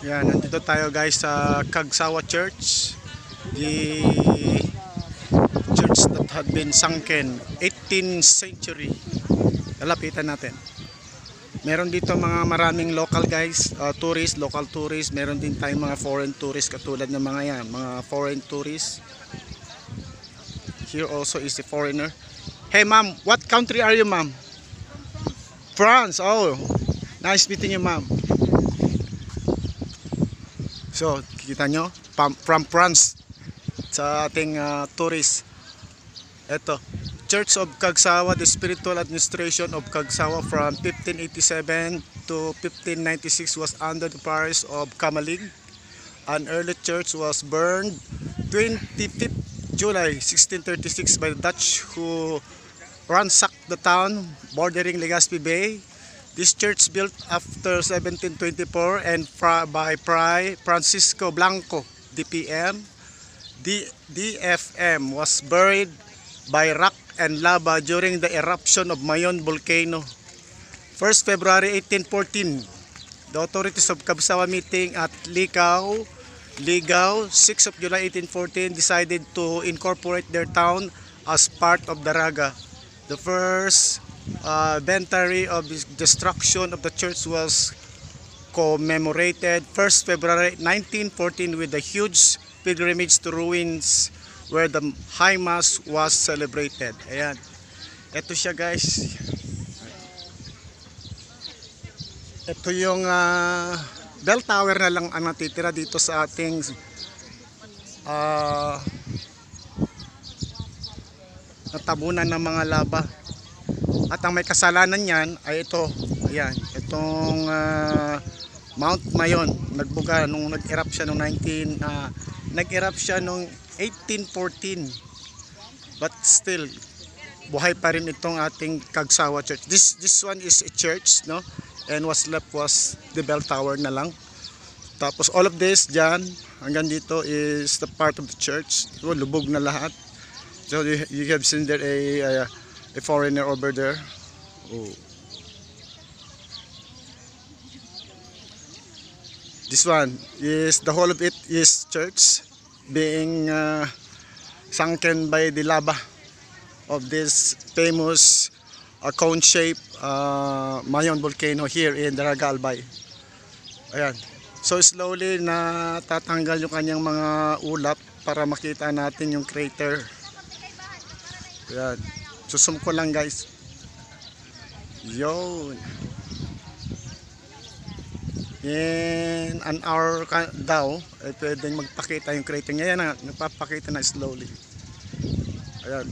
Yan, nandito tayo guys sa Kagsawa Church. The church that had been sunken 18th century. Lalapitan natin. Meron dito mga maraming local guys, tourists, local tourists. Meron din tayong mga foreign tourists katulad ng mga yan, mga foreign tourists. Here also is a foreigner. Hey ma'am, what country are you ma'am? France. Oh, nice meeting you ma'am. So, kita nyo, from France sa ating tourist. Ito, Church of Kagsawa, the spiritual administration of Kagsawa from 1587 to 1596 was under the parish of Kamalig. An early church was burned 25th July 1636 by the Dutch who ransacked the town bordering Legazpi Bay. This church built after 1724 and by Fray Francisco Blanco, DPM. DFM was buried by rock and lava during the eruption of Mayon volcano. 1st February 1814, the authorities of Kagsawa meeting at Ligao, 6th of July 1814, decided to incorporate their town as part of Daraga. The first centenary of the destruction of the church was commemorated 1st February 1914 with a huge pilgrimage to ruins where the High Mass was celebrated. Ayan. Ito siya guys. Ito yung bell tower na lang ang natitira dito sa ating natabunan ng mga lava. At ang may kasalanan niyan ay ito. Ayan, itong Mount Mayon. Nagbuga nung nag-erupt siya nung 1814. But still buhay pa rin itong ating Kagsawa Church. This one is a church, no? And what's left was the bell tower na lang. Tapos all of this dyan hanggang dito is the part of the church. Lubog na lahat. So you have seen there a foreigner over there. Oh. This one is the whole of it is church being sunken by the lava of this famous cone-shaped Mayon volcano here in Daraga Albay. Ayan. So slowly na tatanggal yung kanyang mga ulap para makita natin yung crater. Ayan. Susum ko lang guys. Yun. In an hour daw ay pwedeng magpakita yung crater niya. Yan na, nagpapakita na slowly. Ayan.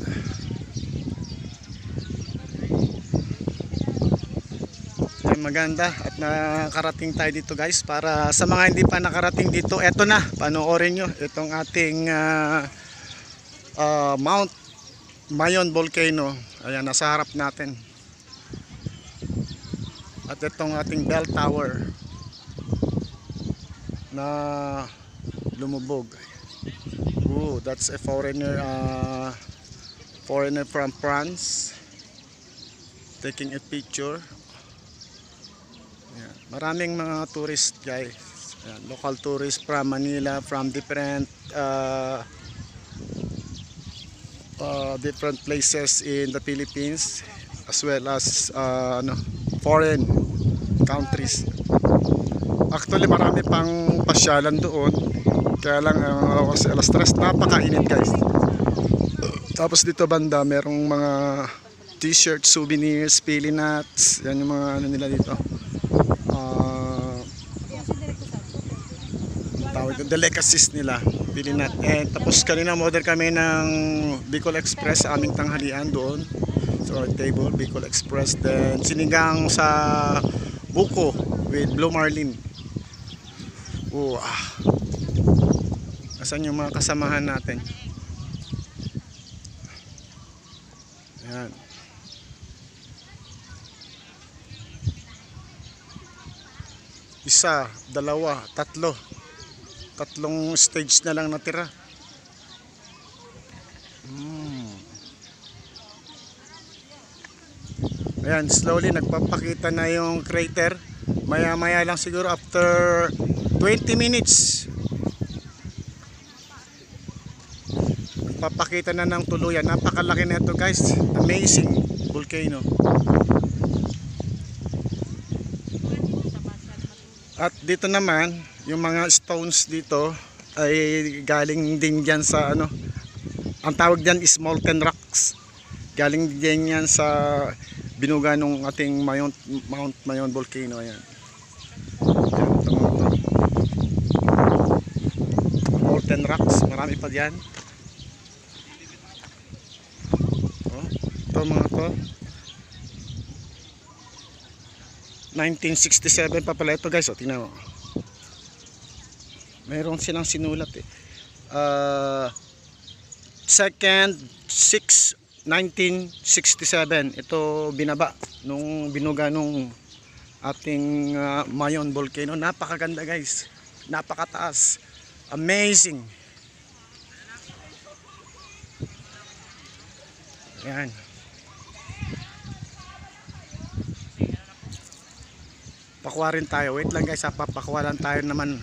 Ayan, maganda at nakarating tayo dito guys. Para sa mga hindi pa nakarating dito, eto na, panoorin nyo itong ating Mount Mayon volcano. Ayan, nasa harap natin. At itong ating bell tower na lumubog. Oh, that's a foreigner from France taking a picture. Ayan. Maraming mga tourist guys. Ayan, local tourists from Manila, from different different places in the Philippines as well as foreign countries. Actually marami pang pasyalan doon, kaya lang kasi alas 3 napakainit guys. Tapos dito banda merong mga t-shirt, souvenirs, pili nuts, yan yung mga ano nila dito, delicacies nila, pili nut. And tapos kanina order kami ng Bicol Express sa aming tanghalian doon. So table Bicol Express, then sinigang sa buko with blue marlin. Asan yung mga kasamahan natin? Ayan. Isa, dalawa, tatlong stage na lang natira. Ayan, slowly nagpapakita na yung crater. Maya maya lang siguro after 20 minutes papakita na ng tuluyan. Napakalaki na ito guys, amazing volcano. At dito naman yung mga stones dito ay galing din dyan sa ano, ang tawag dyan is molten rocks. Galing din yan sa binuga ng ating Mount Mayon volcano. Ayan. Ayan, ito mga to. Molten rocks, marami pa dyan. Oh, ito mga to. 1967 pa pala ito guys. O, tingnan mo. Mayroon silang sinulat eh. 2nd 6 1967 ito binaba nung binuga nung ating Mayon volcano. Napakaganda guys, napakataas, amazing. Ayan. Pakuha rin tayo, wait lang guys, papakuha lang tayo naman.